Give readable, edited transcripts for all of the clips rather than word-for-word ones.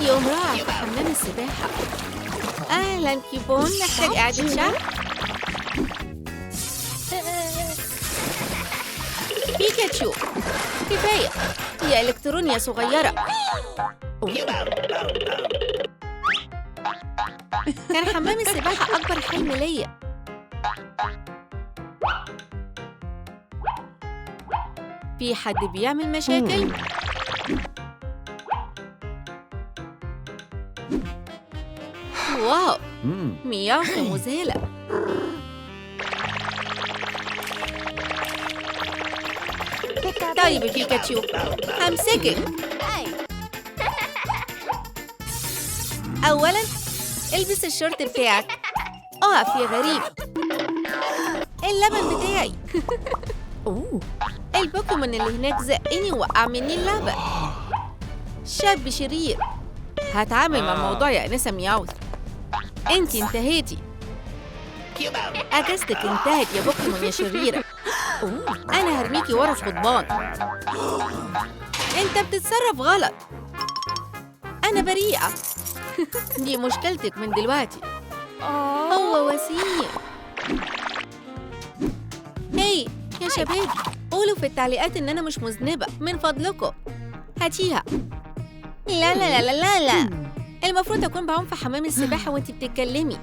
يوم رائع في حمام السباحة. أهلاً كيبون، نحتاج إعادة شرح؟ بيكاتشو، كفاية، هي إلكترونية صغيرة. كان حمام السباحة أكبر حلم ليا. في حد بيعمل مشاكل؟ واو، مياه مذهلة. طيب بيكاتشو، همسكك. أولاً البس الشورت بتاعك. اقف يا غريب. اللبن بتاعي. البوكيمون اللي هناك زقني ووقع مني اللبن. شاب شرير. هتعامل مع الموضوع يا أنسة مياوث. انتي انتهيتي. اجازتك انتهت يا بوكيمون يا شريرة. أنا هرميكي ورا القضبان. أنت بتتصرف غلط. أنا بريئة. دي مشكلتك من دلوقتي. هو وسيم. هاي يا شباب، قولوا في التعليقات إن أنا مش مذنبة من فضلكم. هاتيها. لا لا لا لا لا، المفروض أكون بعوم في حمام السباحة وأنتي بتتكلمي.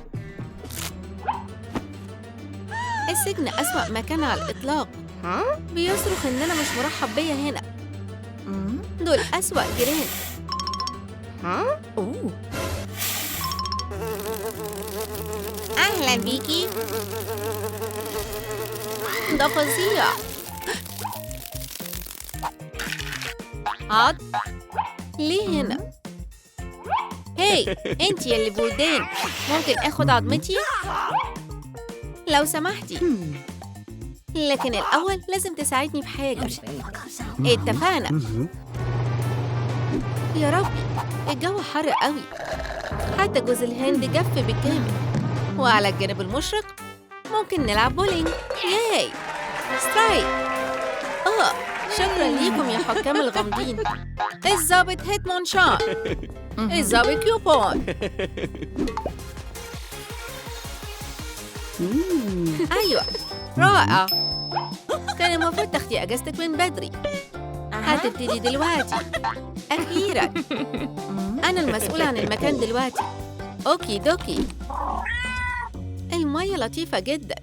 السجن أسوأ مكان على الإطلاق. بيصرخ إن أنا مش مرحب بيا هنا. دول أسوأ جيران. أهلاً بيكي. ده فظيع. عض. ليه هنا؟ هاي انتي يلي بودان، ممكن اخد عضمتي؟ لو سمحتي. لكن الأول لازم تساعدني بحاجة. اتفقنا. يا ربي، الجو حر قوي، حتى جوز الهند جف بالكامل. وعلى الجانب المشرق ممكن نلعب بولينج. ياي سترايك. شكرا ليكم يا حكام الغامضين. الظابط هيتمونشان، الظابط كيوبون. أيوة، رائع. كان المفروض تاخدي أجازتك من بدري. هتبتدي دلوقتي. أخيراً. أنا المسؤولة عن المكان دلوقتي. أوكي دوكي. المية لطيفة جداً،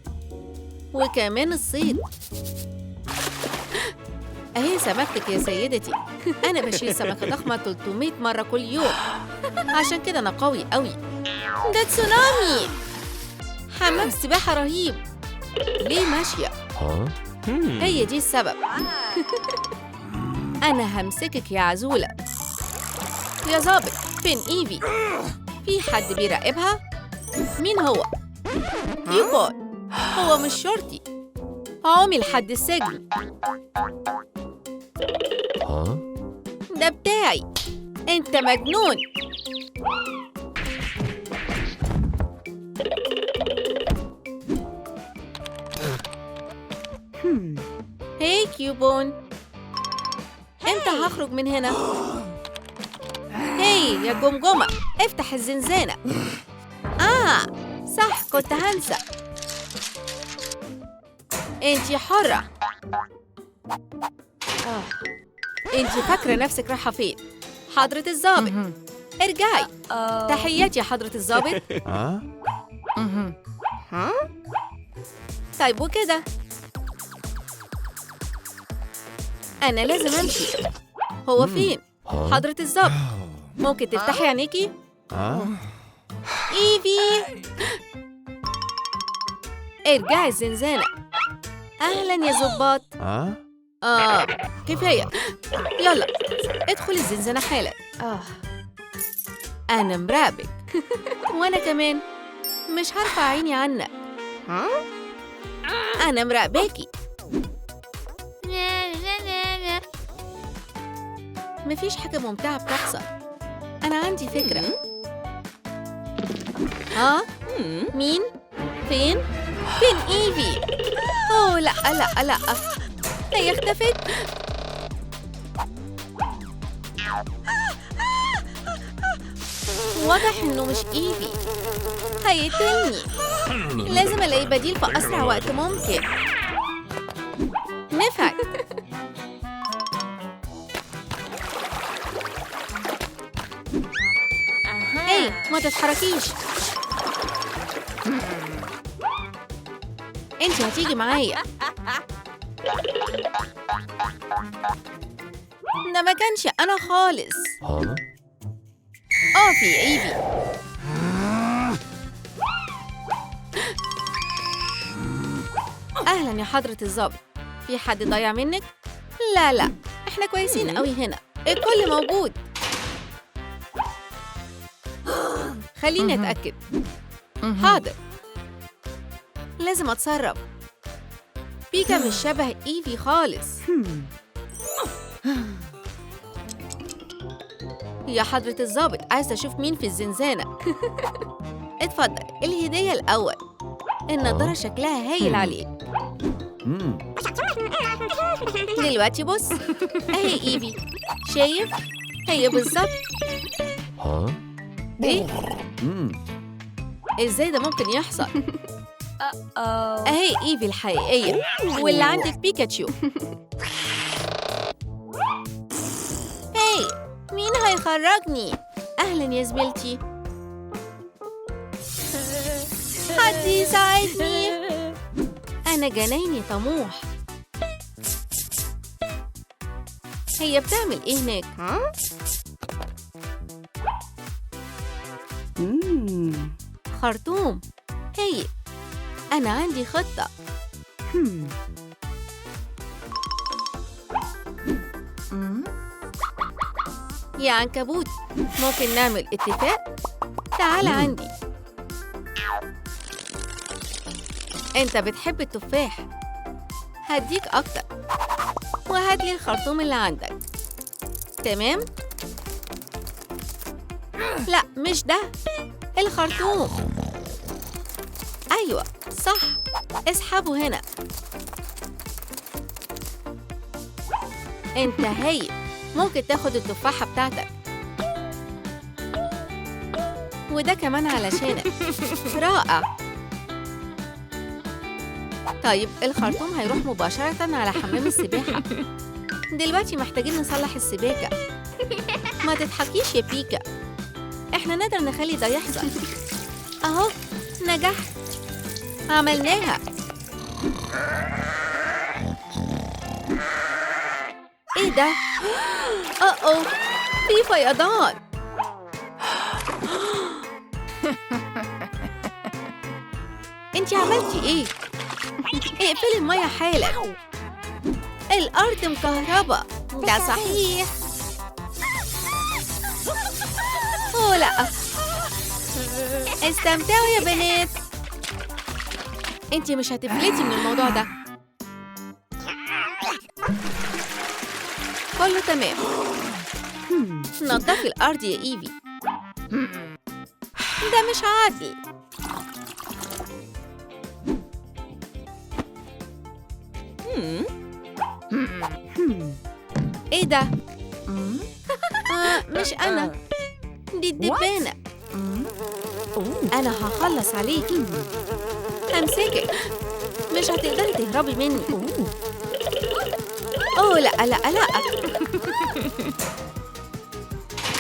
وكمان الصيد. أهي سمكتك يا سيدتي. أنا بشيل سمكة ضخمة 300 مرة كل يوم، عشان كده أنا قوي قوي. ده تسونامي. حمام سباحة رهيب. ليه ماشية؟ هي دي السبب. أنا همسكك يا عزولة. يا ظابط، فين إيفي؟ في حد بيراقبها؟ مين هو؟ كيوبون. هو مش شرطي. عمي لحد السجن. ده بتاعي. أنت مجنون. هاي كيوبون، امتى هخرج من هنا؟ هاي يا جمجمة، افتح الزنزانة. صح، كنت هنسى. انتي حرة. انتي فاكرة نفسك رايحة فين؟ حضرة الضابط، ارجعي. تحياتي يا حضرة الضابط. طيب وكده أنا لازم أمشي. هو فين؟ حضرة الضابط، ممكن تفتحي عينيكي؟ إيفي، ارجعي الزنزانة. أهلاً يا ظباط. كفاية، يلا ادخلي الزنزانة حالاً. أنا مراقبك. وأنا كمان مش هرفع عيني عنك. أنا مراقباكي. مفيش حاجة ممتعة بتحصل. أنا عندي فكرة. مين؟ فين؟ فين إيفي؟ أوه لا لا لا، هي اختفت. واضح إنه مش إيفي. هيقتلني. لازم ألاقي بديل في أسرع وقت ممكن. نفعت. هاي، ما تتحركيش. انتي هتيجي معايا. ده ما كانش أنا خالص. في إيفي. أهلاً يا حضرة الضابط. في حد ضايع منك؟ لا، إحنا كويسين قوي هنا. الكل موجود. خليني أتأكد. حاضر. لازم أتصرف. بيكا مش شبه إيفي خالص. يا حضرة الضابط، عايزة أشوف مين في الزنزانة. اتفضل، الهدية الأول. النضارة شكلها هايل عليك. دلوقتي بص، أهي إيفي. شايف؟ هي بالظبط. إيه؟ إزاي ده ممكن يحصل؟ أهي إيفي الحقيقية، واللي عندك بيكاتشو. هاي، مين هيخرجني؟ أهلاً يا زميلتي. حد يساعدني. أنا جنايني طموح. هي بتعمل إيه هناك؟ خرطوم. هي، أنا عندي خطة. يا عنكبوت، ممكن نعمل اتفاق؟ تعال عندي. أنت بتحب التفاح. هديك أكتر. وهاتلي الخرطوم اللي عندك. تمام؟ لا، مش ده. الخرطوم. أيوة، صح. اسحبه هنا. أنت هايل. ممكن تاخد التفاحة بتاعتك. وده كمان علشانك. رائع. طيب، الخرطوم هيروح مباشرة على حمام السباحة. دلوقتي محتاجين نصلح السباكة. ما تضحكيش يا بيكا. إحنا نقدر نخلي ده يحصل. أهو، نجحت. عملناها. إيه ده؟ في فيضان. انتي عملتي ايه؟ اقفلي المية حالا. الأرض مكهربة. ده صحيح. أوه لا. استمتعوا يا بنات. انتي مش هتفلتي من الموضوع ده. كله تمام. نضفي الأرض يا إيفي. ده مش عادل. ايه ده؟ مش أنا. دي الدبانة. أنا هخلص عليكي. همسكك. مش هتقدري تهربي مني. أوه لا لا لا.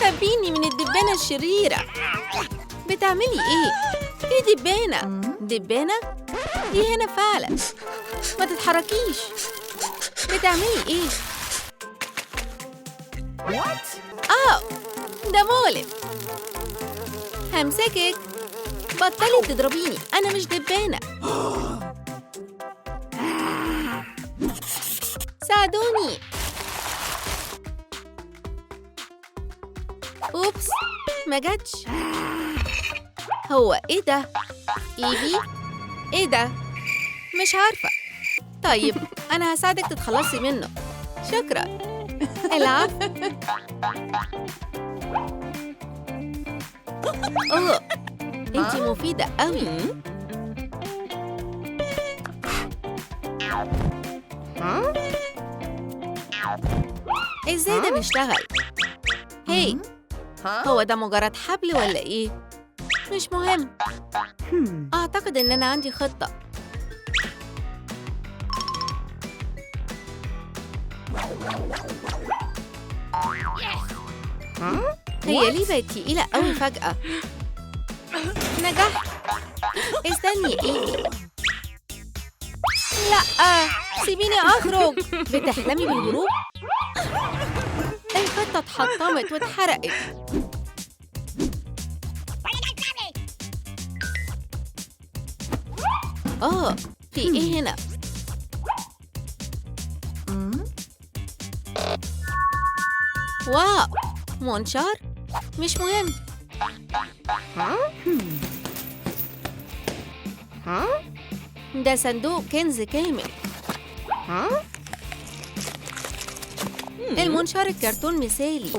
خبيني من الدبانة الشريرة. بتعملي ايه؟ دي دبانة. دبانة؟ دي هنا فعلا. ما تتحركيش. بتعملي ايه؟ ده مؤلم. همسكك. بطلي تضربيني. أنا مش دبانة. ساعدوني. أوبس، ما جاتش. هو إيه ده؟ إيفي؟ إيه ده؟ مش عارفة. طيب، أنا هساعدك تتخلصي منه. شكراً. العفو. أوه، أنتي مفيدة قوي. إزاي ده بيشتغل؟ هاي، هو ده مجرد حبل ولا إيه؟ مش مهم. أعتقد إن أنا عندي خطة. هي ليه بقت تقيلة قوي فجأة؟ نجحت. استني إيدي. لأ، سيبيني أخرج. بتحلمي بالهروب؟ الخطة اتحطمت واتحرقت. في إيه هنا؟ واو، منشار؟ مش مهم. ده صندوق كنز كامل. المنشار الكرتون مثالي.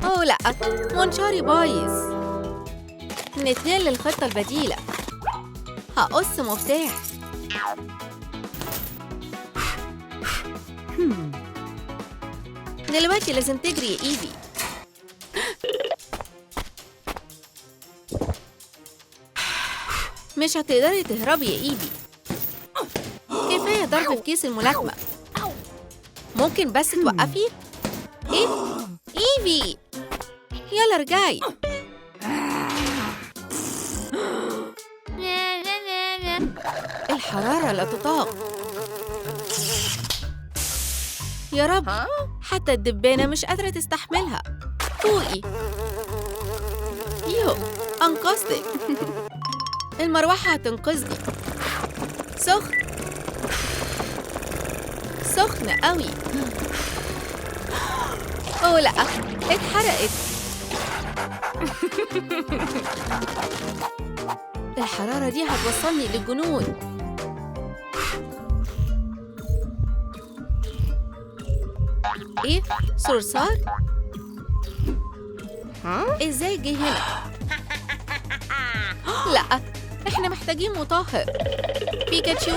أوه لأ، منشاري بايظ. نتنقل للخطة البديلة. هقص مفتاح. دلوقتي لازم تجري يا إيفي. مش هتقدري تهربي يا إيفي. كفاية ضرب في كيس الملاكمة. ممكن بس توقفي؟ إيه؟ إيفي! يلا ارجعي. الحرارة لا تطاق. يا رب، حتى الدبانة مش قادرة تستحملها. فوقي. يو، أنقذتك. المروحة هتنقذني. سخن قوي. أوه لأ، اتحرقت. الحرارة دي هتوصلني للجنون. إيه؟ صرصار؟ إزاي جه هنا؟ لأ، إحنا محتاجين مطهر. بيكاتشو،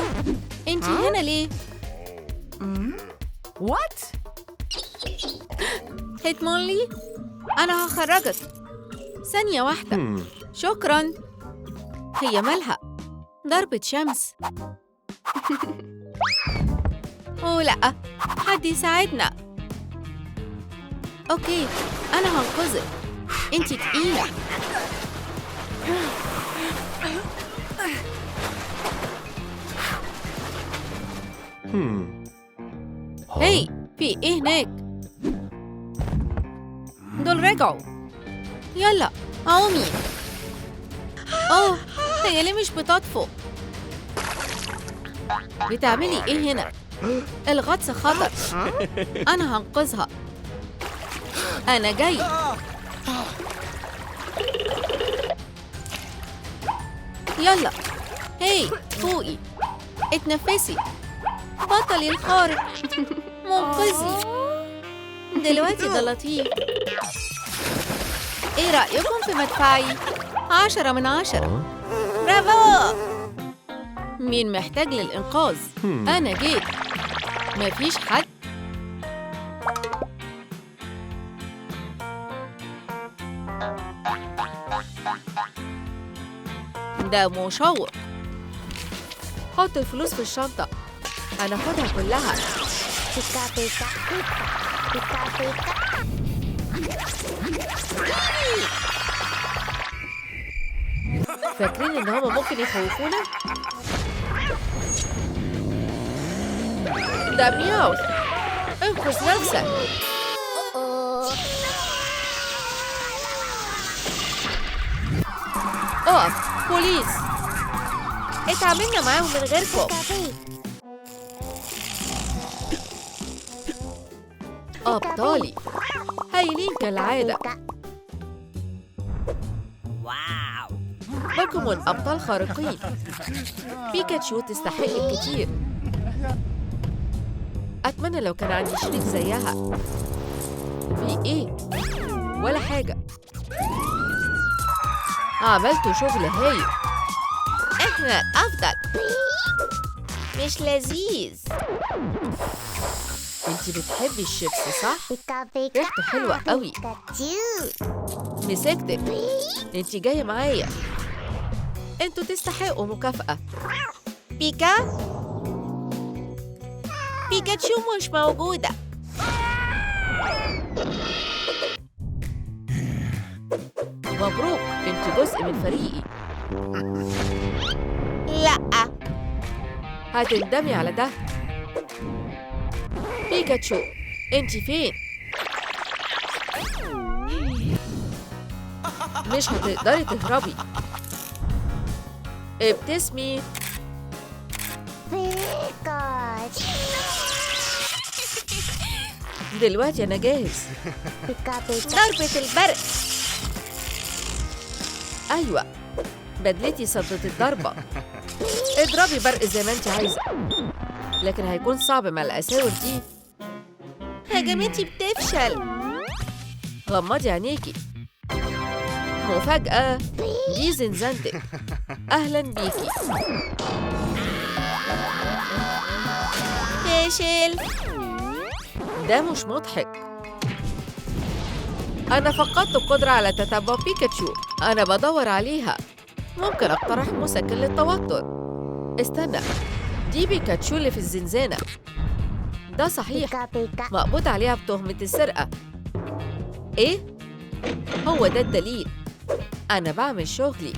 أنتي هنا ليه؟ What؟ هيتمونلي، أنا هخرجك. ثانية واحدة. شكراً. هي مالها؟ ضربة شمس. أوه لأ، حد يساعدنا. أوكي، أنا هنقذك. أنتي تقيلة. هاي، في إيه هناك؟ دول رجعوا. يلا، قومي. أوه، هي ليه مش بتطفو؟ بتعملي إيه هنا؟ الغطس خطر. أنا هنقذها. أنا جاي. يلا، هاي، فوقي. اتنفسي. بطلي الخارق. منقذي. دلوقتي ده لطيف. إيه رأيكم في مدفعي؟ 10 من 10. برافو. مين محتاج للإنقاذ؟ أنا جيت. مفيش حد؟ ده مشوق. حط الفلوس في الشنطة. أنا هاخدها كلها. فاكرين إن هما ممكن يخوفونا؟ ده مياو. انقذ نفسك. اقف، بوليس. اتعاملنا معاهم من غيركم. أبطالي هايلين كالعادة. بوكيمون أبطال خارقين. بيكاتشو تستحق الكثير. أتمنى لو كان عندي شريك زيها. في إيه؟ ولا حاجة. عملتوا شغل هايل. إحنا الأفضل. مش لذيذ. انتي بتحبي الشيبس صح؟ ريحته حلوة قوي. مسكتك. انتي جاية معايا. انتوا تستحقوا مكافأة. بيكاتشو مش موجودة. مبروك، انت جزء من فريقي. لأ، هتندمي على ده. بيكاتشو، انت فين؟ مش هتقدري تهربي. ابتسمي. دلوقتي أنا جاهز. ضربة البرق. أيوة، بدلتي صدت الضربة. اضربي برق زي ما انت عايزة، لكن هيكون صعب مع الأساور دي. هجمتي بتفشل. غمضي عينيكي. مفاجأة، دي زنزانتك. أهلاً بيكي. فاشل. ده مش مضحك. أنا فقدت القدرة على تتبع بيكاتشو. أنا بدور عليها. ممكن أقترح مسكن للتوتر. استنى، دي بيكاتشو اللي في الزنزانة. ده صحيح، مقبوض عليها بتهمة السرقة. إيه؟ هو ده الدليل. أنا بعمل شغلي.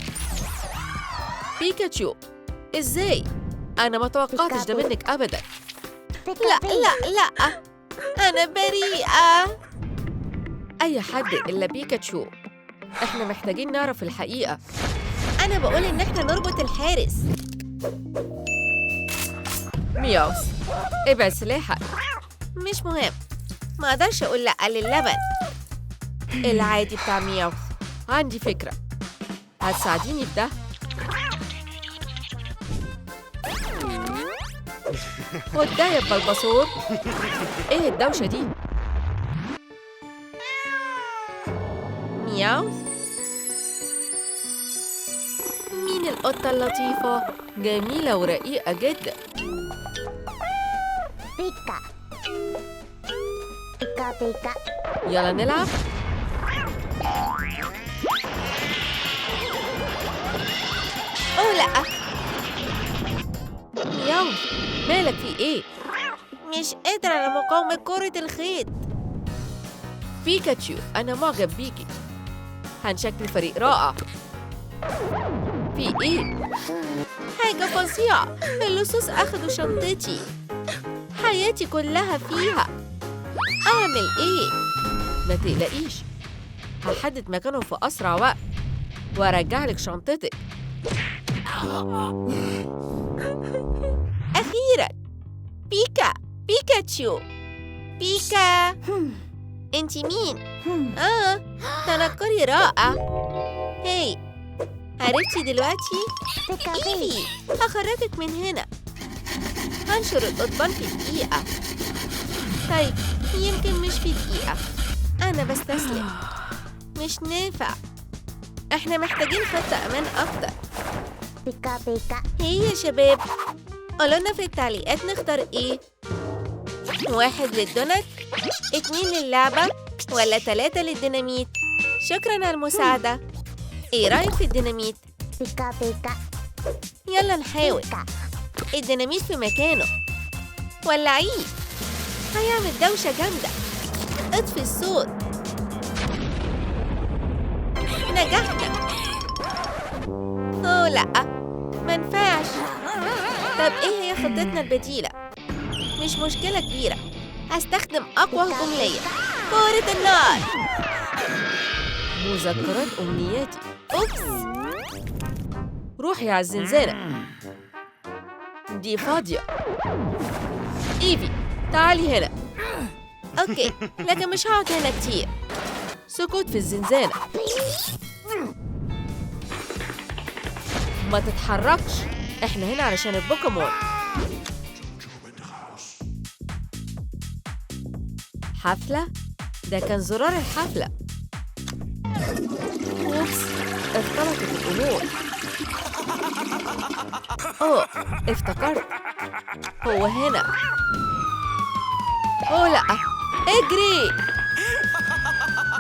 بيكاتشو، إزاي؟ أنا ما توقعتش ده منك أبداً. لا لا لا، أنا بريئة. أي حد إلا بيكاتشو. إحنا محتاجين نعرف الحقيقة. أنا بقول إن إحنا نربط الحارس. مياوس، ابعد سلاحك. مش مهم، ما أقدرش أقول لأ للبن. العادي بتاع مياوس. عندي فكرة، هتساعديني في ده؟ خد ده يا بلبصور. ايه الدوشة دي؟ مياو. مين القطة اللطيفة؟ جميلة ورقيقة جدا. بيكا. يلا نلعب. أوه لأ. مياو، مالك في إيه؟ مش قادرة على مقاومة كرة الخيط. بيكاتشو، أنا معجب بيكي. هنشكل فريق رائع. في إيه؟ حاجة فظيعة. اللصوص أخدوا شنطتي. حياتي كلها فيها. أعمل إيه؟ ما تقلقيش، هحدد مكانه في أسرع وقت وأرجع لك شنطتك. أخيراً، بيكاتشو. بيكا، أنتِ مين؟ تنكري رائع. هاي، عرفتي دلوقتي؟ إيفي، هخرجك من هنا. هنشر القضبان في دقيقة. طيب، يمكن مش في دقيقة. أنا بستسلم. مش نافع. إحنا محتاجين خطة أمان أكتر. بيكا. هي يا شباب، قولولنا في التعليقات نختار إيه؟ 1 للدونت، 2 للعبة، ولا 3 للديناميت؟ شكراً على المساعدة. إيه رأيك في الديناميت؟ بيكا. يلا نحاول. الديناميت في مكانه. ولعيه. هيعمل دوشة جامدة. اطفي الصوت. نجحنا. أوه لأ، منفعش. طب إيه هي خطتنا البديلة؟ مش مشكلة كبيرة. هستخدم أقوى هجومية، كرة النار. مذكرات أمنياتي. أوبس، روحي على الزنزانة. دي فاضية. إيفي، تعالي هنا. أوكي، لكن مش هقعد هنا كتير. سكوت في الزنزانة. ما تتحركش، إحنا هنا علشان البوكيمون. حفلة؟ ده كان زرار الحفلة. أوبس، اختلطت الأمور. أوه، افتكرت. هو هنا. أوه لأ، اجري.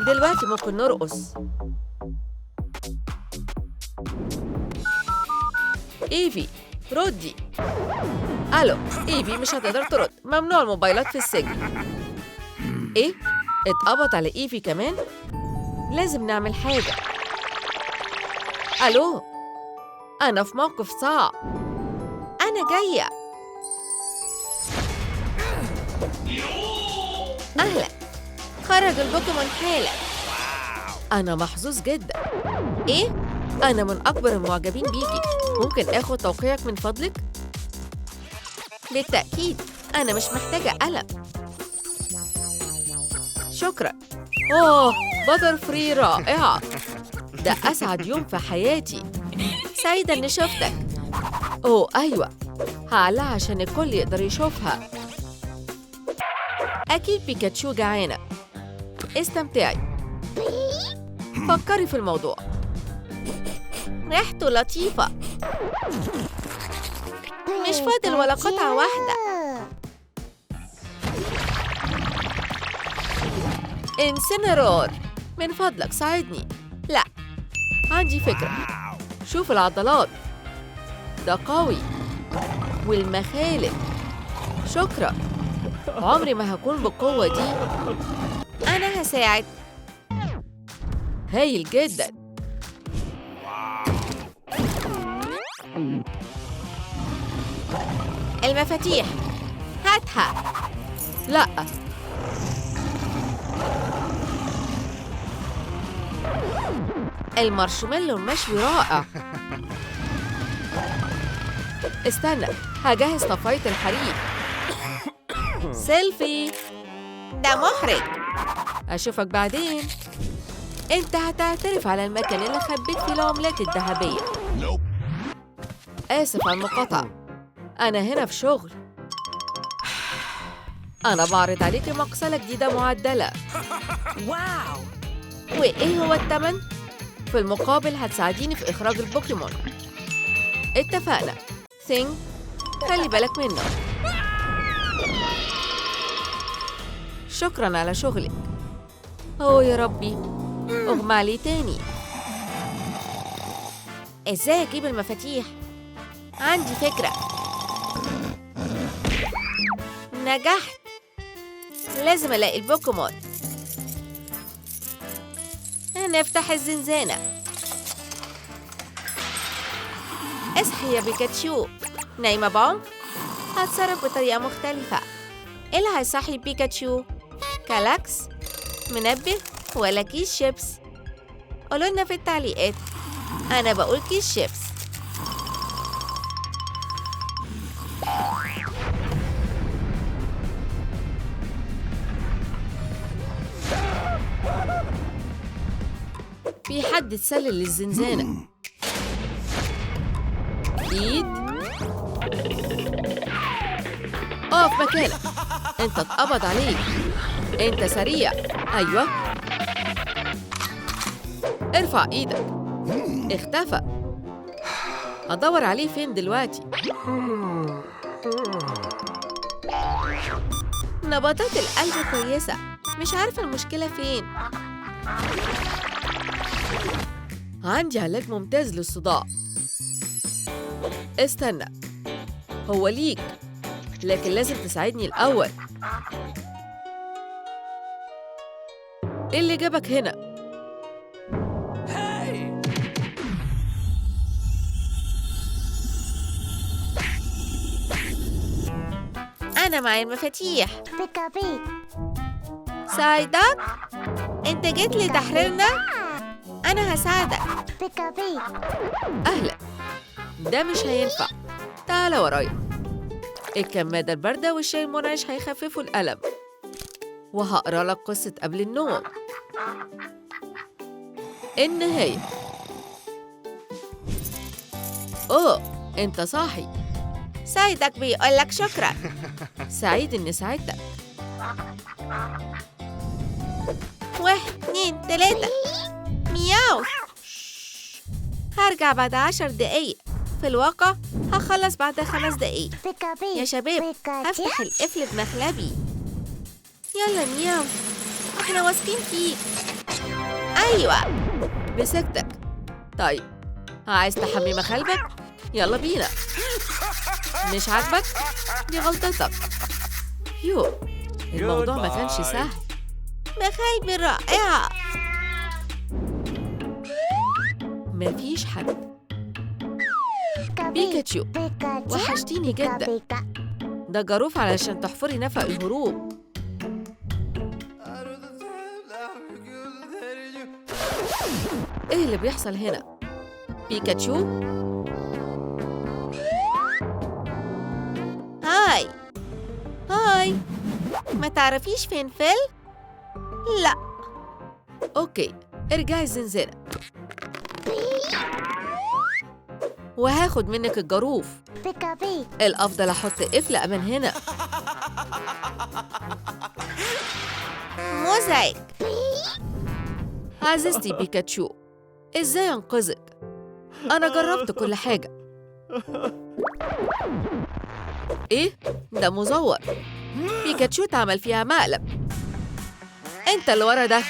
دلوقتي ممكن نرقص. إيفي، ردي. ألو، إيفي مش هتقدر ترد، ممنوع الموبايلات في السجن. إيه؟ اتقبض على إيفي كمان؟ لازم نعمل حاجة. ألو، أنا في موقف صعب. أنا جاية. أهلا، خرج البوكيمون حالا. أنا محظوظ جدا. إيه؟ أنا من أكبر المعجبين بيكي. ممكن آخد توقيعك من فضلك؟ بالتأكيد، أنا مش محتاجة قلم. شكرا. أوه، باتر فري رائعة. ده أسعد يوم في حياتي. سعيدة إني شفتك. أوه أيوة، هعلقها عشان الكل يقدر يشوفها. أكيد بيكاتشو جعانة. استمتعي. فكري في الموضوع. ريحته لطيفة. مش فاضل ولا قطعة واحدة. انسنرور، من فضلك ساعدني. لا، عندي فكرة. شوف العضلات، ده قوي. والمخالب. شكرا. عمري ما هكون بالقوة دي. أنا هساعد. هايل جدا. المفاتيح، هاتها. لا، المارشميلو المشوي رائع. استنى، هجهز طفاية الحريق. سيلفي. ده محرج. أشوفك بعدين. أنت هتعترف على المكان اللي خبيت فيه العملات الذهبية. آسف على المقاطعة، أنا هنا في شغل. أنا بعرض عليك مقصلة جديدة معدلة. واو. وإيه هو الثمن؟ في المقابل هتساعديني في إخراج البوكيمون. اتفقنا. ثينج، خلي بالك منه. شكراً على شغلك. أوه يا ربي، أغمى علي تاني. إزاي أجيب المفاتيح؟ عندي فكرة. نجحت. لازم ألاقي البوكيمون. نفتح الزنزانة. اصحي يا بيكاتشو. نايمة بونك؟ هتصرف بطريقة مختلفة. إيه اللي هيصحي بيكاتشو؟ كلاكس؟ منبه؟ ولا كيس شيبس؟ قولوا لنا في التعليقات. أنا بقول كيس شيبس. في حد اتسلل للزنزانة. إيد، اقف مكانك. انت اتقبض عليك. انت سريع. ايوه، ارفع ايدك. اختفى. هدور عليه فين دلوقتي؟ نبضات القلب كويسة، مش عارفة المشكلة فين. عندي علاج ممتاز للصداع. استنى، هو ليك، لكن لازم تساعدني الأول. إيه اللي جابك هنا؟ أنا معي المفاتيح. بيكا بيك. ساعدك؟ أنت جيت لتحريرنا؟ أنا هساعدك. بيكا بيك. أهلا. ده مش هينفع. تعال ورايا. الكمادة الباردة والشاي المنعش هيخففوا الألم. وهقرا لك قصة قبل النوم. النهاية. أوه، أنت صاحي. سعيدك بيقول لك شكرا. سعيد إني ساعدتك. 1 2 3. مياو. هرجع بعد 10 دقايق. في الواقع هخلص بعد 5 دقايق. يا يا شباب، هفتح القفل بمخلبي. يلا مياو، احنا واثقين فيك. ايوه، مسكتك. طيب، عايز تحمي مخالبك؟ يلا بينا. مش عاجبك؟ دي غلطتك. يو، الموضوع ما كانش سهل. مخالبي رائعة. مفيش حد. بيكاتشو، وحشتيني جدا. ده جاروف علشان تحفري نفق الهروب. ايه اللي بيحصل هنا؟ بيكاتشو؟ هاي هاي، ما تعرفيش فين فيل؟ لا. اوكي، ارجعي الزنزانة وهاخد منك الجاروف. الأفضل أحط قفل أمان هنا. مزعج. عزيزتي بيكاتشو، إزاي أنقذك؟ أنا جربت كل حاجة. إيه؟ ده مزور. بيكاتشو اتعمل فيها مقلب. أنت اللي ورا ده.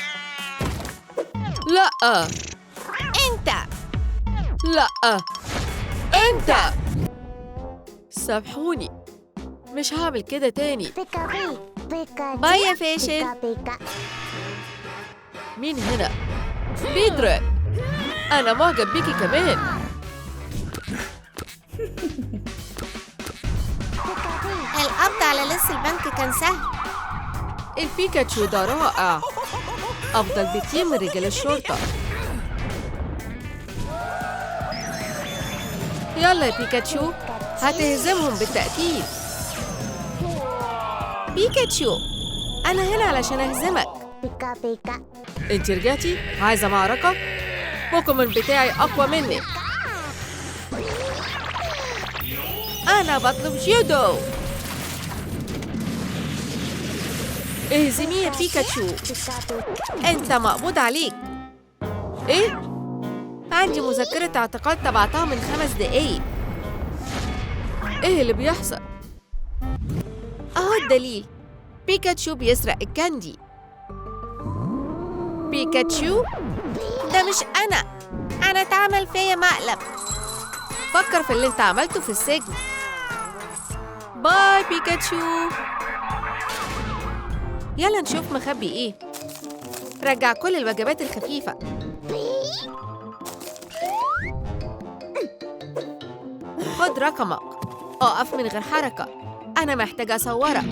لأ. أنت. لأ. أنت. سامحوني، مش هعمل كده تاني. باي يا فاشل. مين هنا؟ بيدرك، أنا معجب بيكي كمان. القبض على لص البنك كان سهل. البيكاتشو ده رائع، أفضل بكتير من رجال الشرطة. يلا يا بيكاتشو، هتهزمهم بالتأكيد. بيكاتشو، أنا هنا علشان أهزمك. أنت رجعتي؟ عايزة معركة؟ بوكيمون بتاعي أقوى منك. أنا بطلب جودو. اهزمي يا بيكاتشو، أنت مقبوض عليك. إيه؟ عندي مذكرة اعتقال تبعتها من 5 دقايق. إيه اللي بيحصل؟ أهو الدليل، بيكاتشو بيسرق الكاندي. بيكاتشو؟ ده مش أنا اتعمل فيا مقلب. فكر في اللي انت عملته في السجن. باي بيكاتشو. يلا نشوف مخبي ايه. رجع كل الوجبات الخفيفة. خد رقمك. اقف من غير حركة، أنا محتاجة أصورك.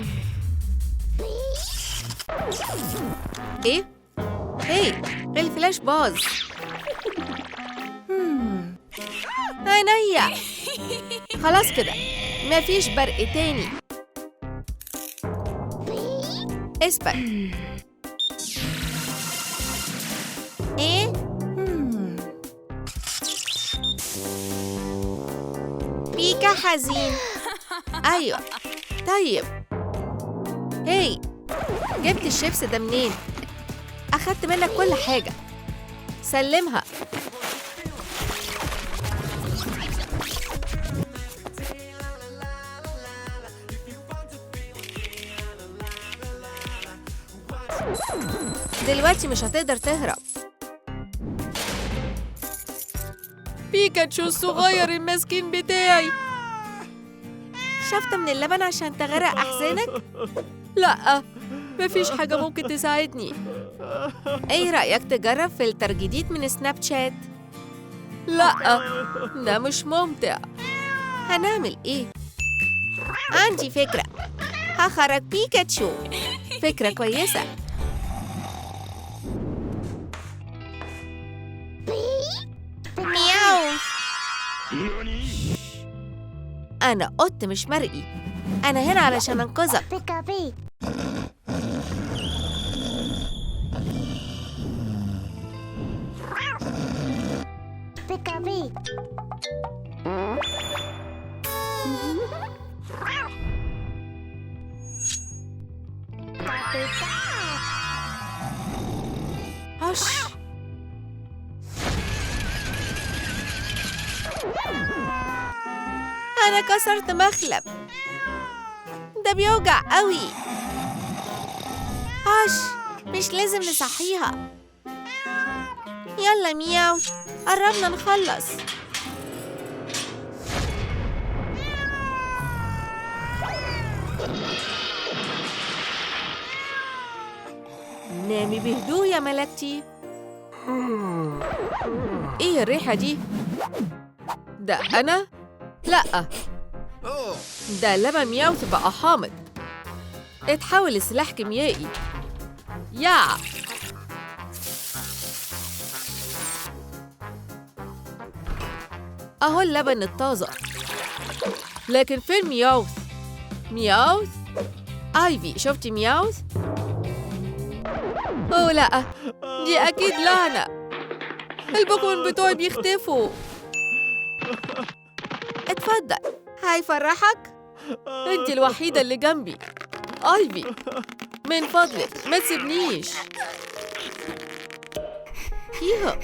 إيه؟ هي، الفلاش باظ. عينيا. خلاص كده، مفيش برق تاني. اثبت. إيه؟ بيكا حزين. أيوة. طيب، هي، جبت الشيبس ده منين؟ أخدت منك كل حاجة. سلمها. دلوقتي مش هتقدر تهرب. بيكاتشو الصغير المسكين بتاعي. شفت من اللبن عشان تغرق أحزانك؟ لأ، مفيش حاجة ممكن تساعدني. ايه رأيك تجرب فلتر جديد من سناب شات؟ لأ، ده مش ممتع. هنعمل ايه؟ عندي فكرة، هخرج بيكاتشو. فكرة كويسة. مياو. أنا قط مش مرئي. أنا هنا علشان أنقذك. هش. أنا كسرت مخلب، ده بيوجع قوي. هاش، مش لازم نصحيها. يلا مياو، قربنا نخلص. نامي بهدوء يا ملكتي. ايه الريحة دي؟ ده أنا؟ لأ، ده لبن مياوث بقى حامض، اتحول لسلاح كيميائي. يا أهو اللبن الطازة، لكن فين مياوث؟ مياوث؟ آيفي، شفتي مياوث؟ أوه لأ، دي أكيد لعنة. البوكيمون بتوعي بيختفوا. اتفضل، هيفرحك؟ انتي الوحيدة اللي جنبي. آيفي، من فضلك ما تسيبنيش. يهو،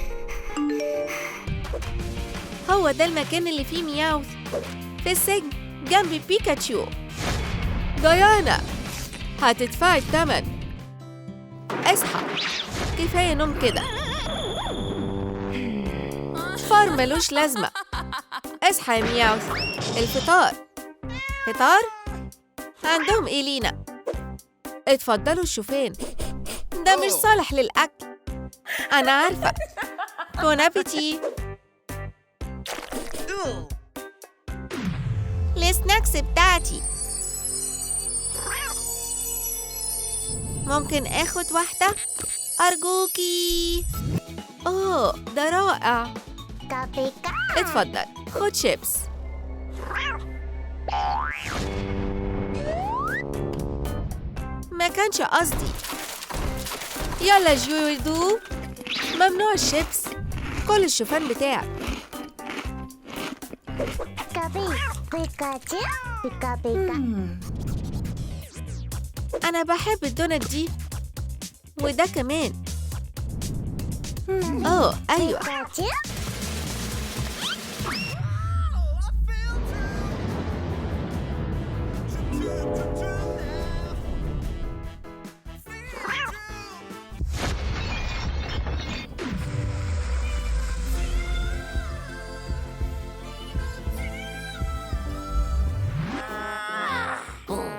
هو ده المكان اللي فيه مياوث، في السجن جنب بيكاتشو. ديانا، هتدفعي الثمن. اصحى، كفاية نوم كده. فار ملوش لازمة. اصحى يا مياوث، الفطار. فطار؟ عندهم ايه لينا؟ اتفضلوا الشوفان، ده مش صالح للأكل. أنا عارفة. بون أبيتي. السناكس بتاعتي، ممكن آخد واحدة؟ أرجوكي. أوه، ده رائع. اتفضل، خد شيبس. ما كانش قصدي. يلا جودو، ممنوع الشيبس. كل الشوفان بتاعك. أنا بحب الدونت دي، وده كمان. أوه أيوة.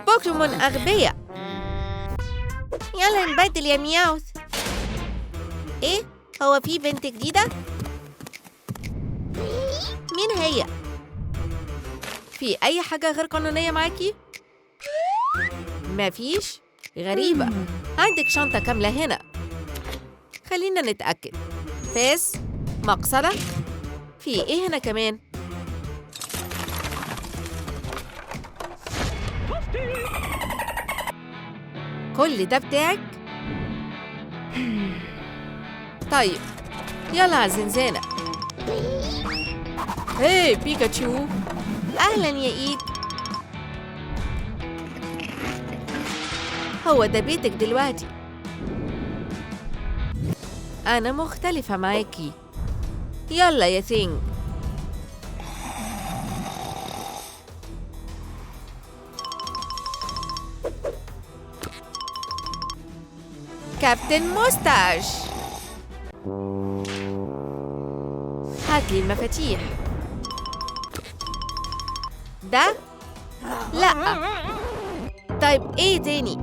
بوكيمون أغبياء. يلا نبدل يا مياوث. إيه؟ هو في بنت جديدة؟ مين هي؟ في أي حاجة غير قانونية معاكي؟ مفيش؟ غريبة. عندك شنطة كاملة هنا. خلينا نتأكد. فاس، مقصلة. في إيه هنا كمان؟ كل ده بتاعك؟ طيب، يلا على الزنزانة. هاي بيكاتشو، أهلاً يا إيد. هو ده بيتك دلوقتي. أنا مختلفة معاكي. يلا يا ثينج. كابتن موستاش، هاتلي المفاتيح. ده؟ لأ. طيب إيه تاني؟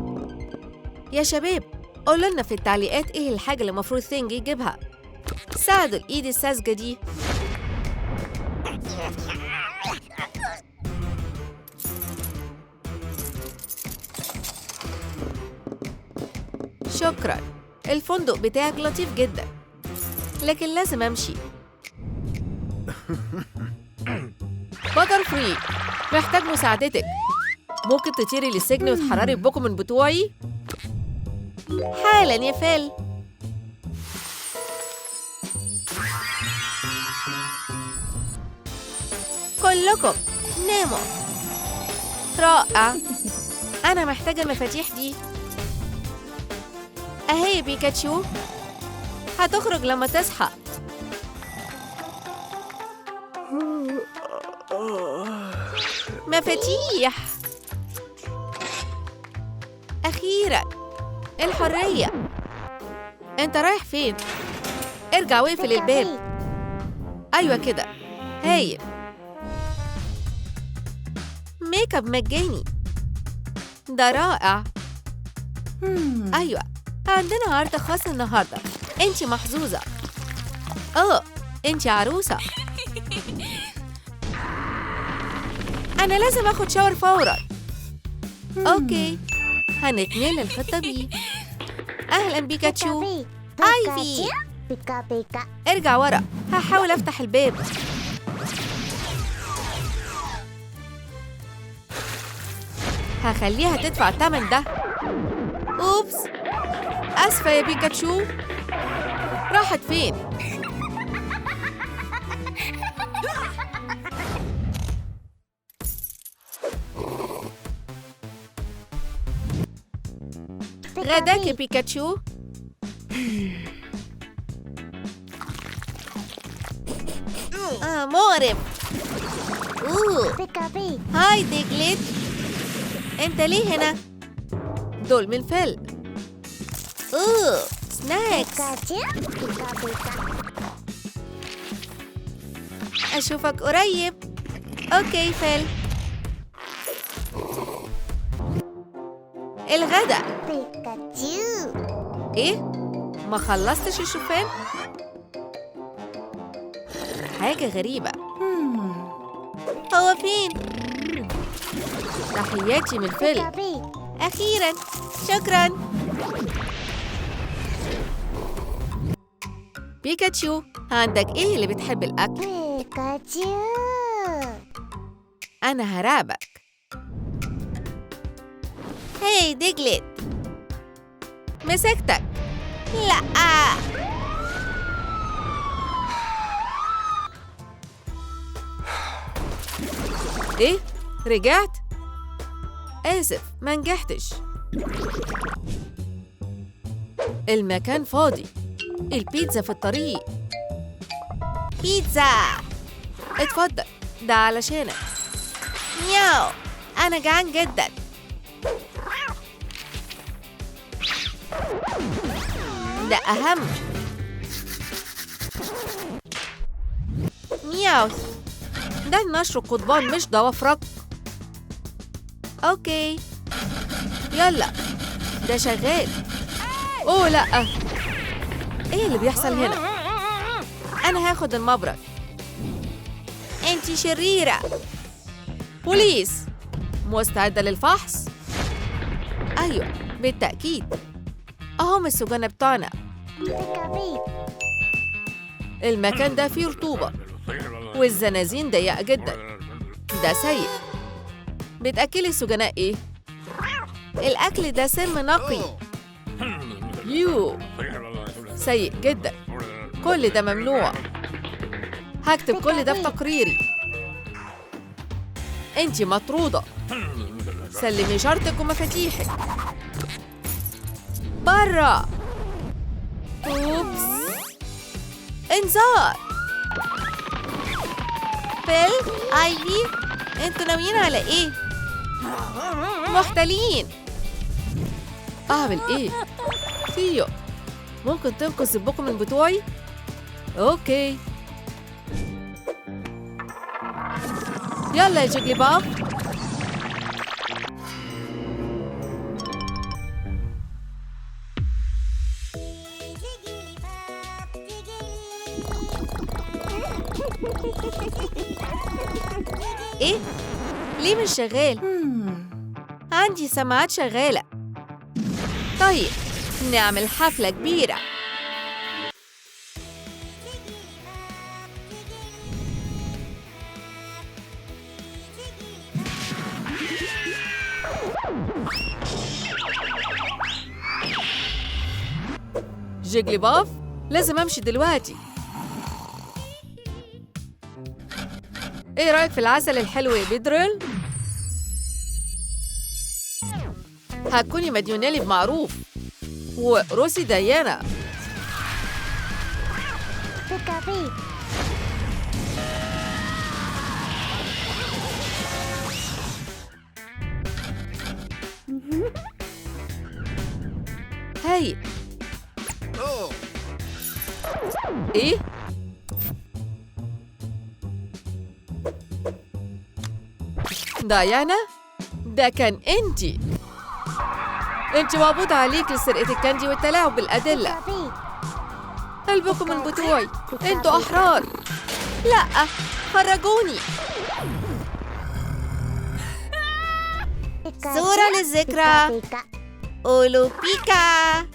يا شباب، قولوا لنا في التعليقات إيه الحاجة اللي المفروض ثينج يجيبها. ساعدوا الإيد الساذجة دي. شكراً، الفندق بتاعك لطيف جداً، لكن لازم أمشي. باتر فري، محتاج مساعدتك. ممكن تطيري للسجن وتحرري البوكيمون بتوعي؟ حالاً يا فيل. كلكم ناموا. رائع، أنا محتاجة المفاتيح دي. أهي بيكاتشو، هتخرج لما تصحى. مفاتيح. أخيراً الحرية. أنت رايح فين؟ ارجع واقفل الباب. أيوة كده، هايل. ميك اب مجاني، ده رائع. أيوة، عندنا عرض خاص النهاردة. أنتِ محظوظة. أنتِ عروسة. أنا لازم أخد شاور فوراً. أوكي، هنتنقل الخطة بيه. أهلاً بيكاتشو. آيفي، ارجع ورا، هحاول أفتح الباب. هخليها تدفع الثمن ده. أوبس، آسفة يا بيكاتشو. راحت فين؟ غداك يا بيكاتشو. مقرف. هاي ديجليت، انت ليه هنا؟ دول من فيل. سناكس. اشوفك قريب. اوكي فيل. الغدا. ايه؟ ما خلصتش الشوفان؟ حاجة غريبة. هو فين؟ تحياتي من فيل. أخيراً، شكراً. بيكاتشو، عندك إيه اللي بتحب الأكل؟ بيكاتشو، أنا هراقبك. هاي ديجليت، مسكتك. لأ. إيه؟ رجعت؟ آسف، ما نجحتش. المكان فاضي. البيتزا في الطريق. بيتزا، اتفضل، ده علشانك. مياو، أنا جعان جداً. ده أهم. مياو، ده النشر قضبان مش ضوافرك. أوكي، يلا، ده شغال. أوه لأ، إيه اللي بيحصل هنا؟ أنا هاخد المبرد. أنتي شريرة. بوليس، مستعدة للفحص؟ أيوة بالتأكيد، أهم السجناء بتوعنا. المكان ده فيه رطوبة والزنازين ضيقة جدا. ده سيء. بتأكلي السجناء إيه؟ الأكل ده سم نقي. يو، سيء جدا. كل ده ممنوع. هكتب كل ده في تقريري. انتي مطرودة. سلمي شرطك ومفاتيحك. برا. أوبس، انذار. فيل، آيفي، انتوا ناويين على ايه؟ محتلين. اعمل ايه؟ تيو، ممكن تنقذ البوكو من بتوعي؟ اوكي، يلا يا جيجلي باب. ايه؟ ليه مش شغال؟ عندي سماعات شغالة. طيب، نعمل حفلة كبيرة. جيجلي باف، لازم أمشي دلوقتي. إيه رأيك في العسل الحلو يا بيدرل؟ هتكوني مديونة لي بمعروف. وروسي ديانا. هاي إيه؟ ديانا؟ ده كان انتي مقبوض عليك لسرقة الكاندي والتلاعب بالأدلة. قلبكم من بتوعي، انتوا أحرار. لأ، خرجوني. صورة للذكرى. قولوا بيكا.